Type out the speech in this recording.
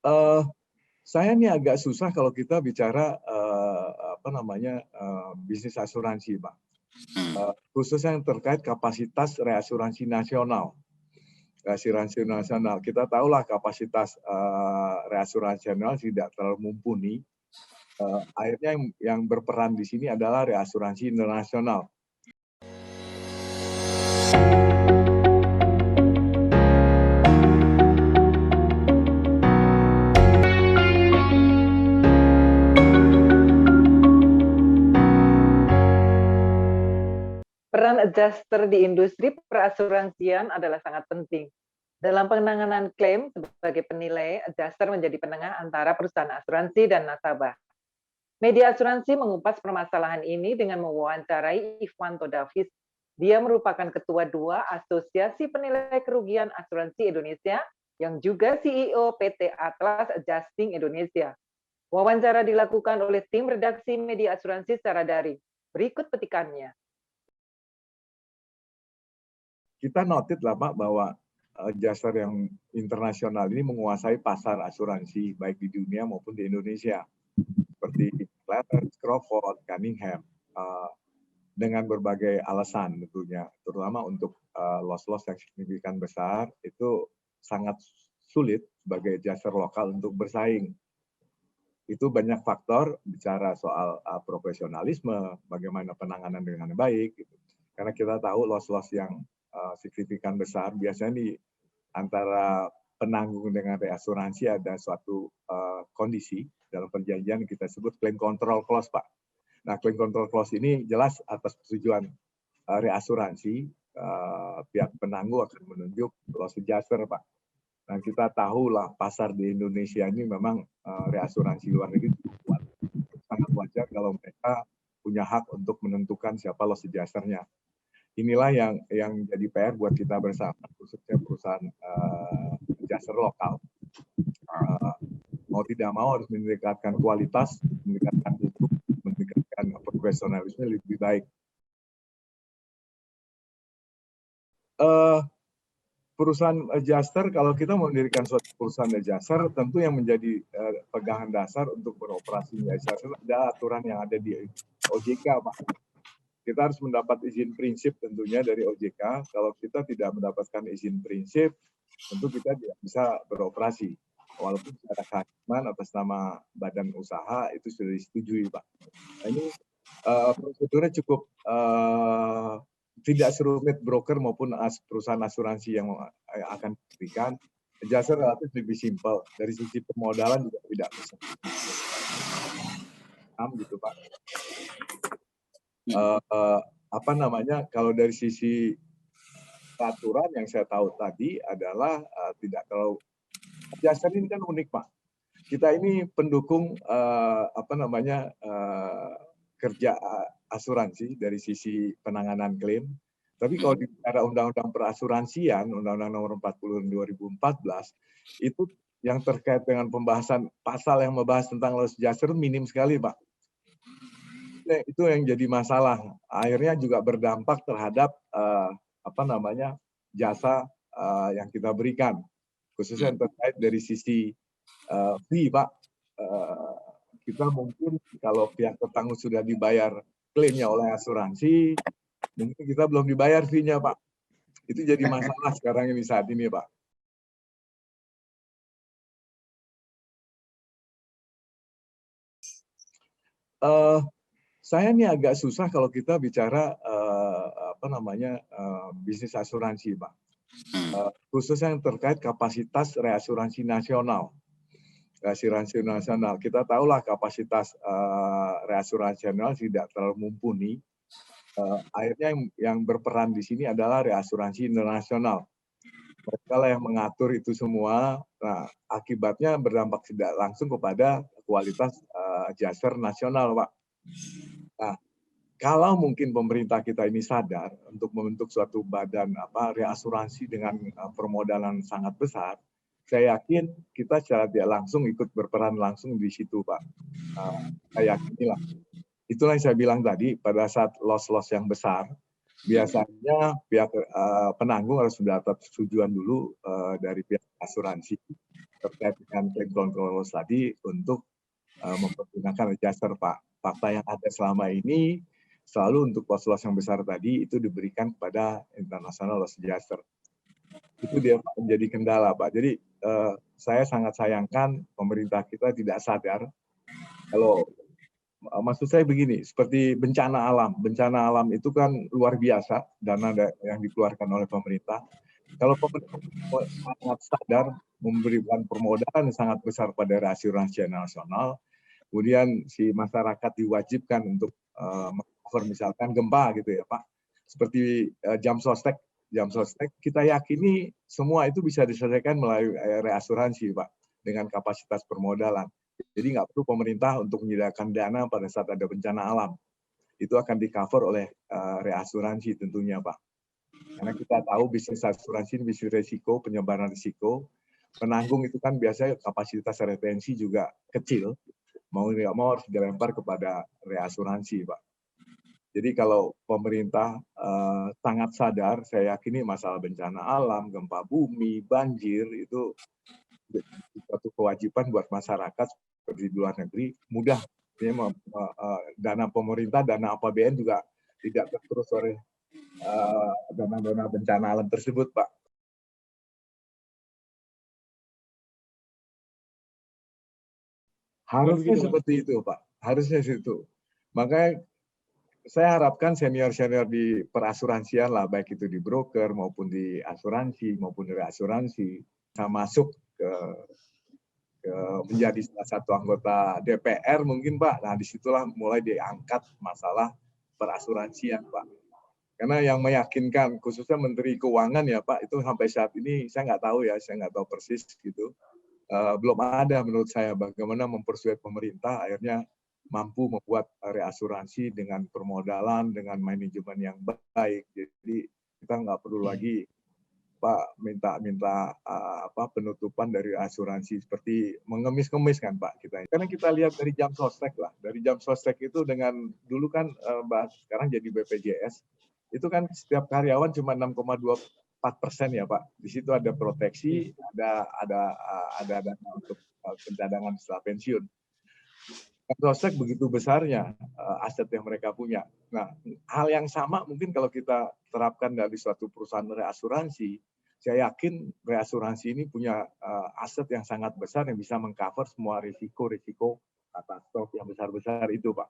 Eh, saya ini agak susah kalau kita bicara bisnis asuransi, Pak. Khususnya yang terkait kapasitas reasuransi nasional. Reasuransi nasional, kita tahulah kapasitas reasuransi nasional tidak terlalu mumpuni. Akhirnya yang berperan di sini adalah reasuransi internasional. Peran adjuster di industri perasuransian adalah sangat penting. Dalam penanganan klaim sebagai penilai, adjuster menjadi penengah antara perusahaan asuransi dan nasabah. Media asuransi mengupas permasalahan ini dengan mewawancarai Ivanto Davis. Dia merupakan ketua 2 Asosiasi Penilai Kerugian Asuransi Indonesia yang juga CEO PT Atlas Adjusting Indonesia. Wawancara dilakukan oleh tim redaksi media asuransi secara daring. Berikut petikannya. Kita noted lah Pak bahwa adjuster yang internasional ini menguasai pasar asuransi baik di dunia maupun di Indonesia seperti Clarence, Crawford, Cunningham dengan berbagai alasan tentunya, terutama untuk loss-loss yang signifikan besar itu sangat sulit sebagai adjuster lokal untuk bersaing. Itu banyak faktor bicara soal profesionalisme, bagaimana penanganan dengan baik. Gitu. Karena kita tahu loss-loss yang signifikan besar biasanya di antara penanggung dengan reasuransi ada suatu kondisi dalam perjanjian kita sebut claim control clause, Pak. Nah, claim control clause ini jelas atas persetujuan reasuransi, pihak penanggung akan menunjuk loss adjuster, Pak. Nah, kita tahu lah pasar di Indonesia ini memang reasuransi luar negeri kuat. Sangat wajar kalau mereka punya hak untuk menentukan siapa loss adjuster-nya. Inilah yang jadi PR buat kita bersama, khususnya perusahaan adjuster lokal. Mau tidak mau harus meningkatkan kualitas, meningkatkan mutu, meningkatkan profesionalisme lebih baik. Perusahaan adjuster, kalau kita mendirikan suatu perusahaan adjuster, tentu yang menjadi pegangan dasar untuk beroperasi adjuster ada aturan yang ada di OJK, Pak. Kita harus mendapat izin prinsip tentunya dari OJK. Kalau kita tidak mendapatkan izin prinsip, tentu kita tidak bisa beroperasi. Walaupun secara kehakiman atas nama badan usaha itu sudah disetujui, Pak. Nah, ini prosedurnya cukup tidak serumit broker maupun perusahaan asuransi yang akan diberikan. Adjuster relatif lebih simpel. Dari sisi permodalan juga tidak bisa. Gitu, Pak. Kalau dari sisi peraturan yang saya tahu tadi adalah tidak terlalu, adjuster ini kan unik, Pak. Kita ini pendukung kerja asuransi dari sisi penanganan klaim. Tapi kalau di bicara undang-undang perasuransian, Undang-Undang Nomor 40 2014, itu yang terkait dengan pembahasan pasal yang membahas tentang loss adjuster minim sekali, Pak. Itu yang jadi masalah. Akhirnya juga berdampak terhadap jasa yang kita berikan, khususnya yang terkait dari sisi fee, Pak. Kita mungkin kalau pihak petanggung sudah dibayar klaimnya oleh asuransi, mungkin kita belum dibayar fee-nya, Pak. Itu jadi masalah sekarang ini saat ini, Pak. Saya ini agak susah kalau kita bicara bisnis asuransi, Pak. Khususnya yang terkait kapasitas reasuransi nasional. Reasuransi nasional, kita tahulah kapasitas reasuransi nasional tidak terlalu mumpuni. Akhirnya yang berperan di sini adalah reasuransi internasional. Mereka lah yang mengatur itu semua. Nah, akibatnya berdampak tidak langsung kepada kualitas adjuster nasional, Pak. Nah, kalau mungkin pemerintah kita ini sadar untuk membentuk suatu badan reasuransi dengan permodalan sangat besar, saya yakin kita secara tidak langsung ikut berperan langsung di situ, Pak. Saya yakinilah. Itulah yang saya bilang tadi, pada saat loss-loss yang besar, biasanya pihak penanggung harus mendapat persetujuan dulu dari pihak asuransi. terkait dengan claim control tadi untuk mempergunakan adjuster, Pak. Fakta yang ada selama ini selalu untuk loss yang besar tadi itu diberikan kepada international loss adjuster. Itu dia menjadi kendala, Pak. Jadi saya sangat sayangkan pemerintah kita tidak sadar kalau maksud saya begini, seperti bencana alam. Bencana alam itu kan luar biasa dana yang dikeluarkan oleh pemerintah. Kalau pemerintah sangat sadar memberikan permodalan yang sangat besar pada asuransi nasional, kemudian si masyarakat diwajibkan untuk cover misalkan gempa gitu ya Pak. Seperti jam sostek kita yakini semua itu bisa diselesaikan melalui reasuransi Pak dengan kapasitas permodalan. Jadi nggak perlu pemerintah untuk menyediakan dana pada saat ada bencana alam. Itu akan di-cover oleh reasuransi tentunya, Pak. Karena kita tahu bisnis asuransi ini bisnis risiko, penyebaran risiko. Penanggung itu kan biasanya kapasitas retensi juga kecil. Mau nggak mau harus dilempar kepada reasuransi, Pak. Jadi kalau pemerintah sangat sadar, saya yakini masalah bencana alam, gempa bumi, banjir, itu suatu kewajiban buat masyarakat seperti di luar negeri mudah dana pemerintah, dana APBN juga tidak tergerus oleh dana-dana bencana alam tersebut, Pak. Harusnya seperti itu, Pak. Harusnya itu. Makanya saya harapkan senior-senior di perasuransian lah, baik itu di broker maupun di asuransi maupun di reasuransi, bisa masuk ke menjadi salah satu anggota DPR mungkin Pak. Nah disitulah mulai diangkat masalah perasuransian Pak. Karena yang meyakinkan khususnya Menteri Keuangan ya Pak itu sampai saat ini saya nggak tahu ya, saya nggak tahu persis gitu. Belum ada menurut saya bagaimana mempersuade pemerintah akhirnya mampu membuat reasuransi dengan permodalan, dengan manajemen yang baik. Jadi kita nggak perlu lagi Pak minta penutupan dari asuransi seperti mengemis-kemis kan Pak kita. Karena kita lihat dari jam sostek lah, dari jam sostek itu dengan dulu kan sekarang jadi BPJS itu kan setiap karyawan cuma 6,24% ya Pak. Di situ ada proteksi, ada dana untuk pencadangan setelah pensiun. Sostek begitu besarnya aset yang mereka punya. Nah, hal yang sama mungkin kalau kita terapkan dari suatu perusahaan reasuransi, saya yakin reasuransi ini punya aset yang sangat besar yang bisa mengcover semua risiko-risiko katastrofi yang besar-besar itu, Pak.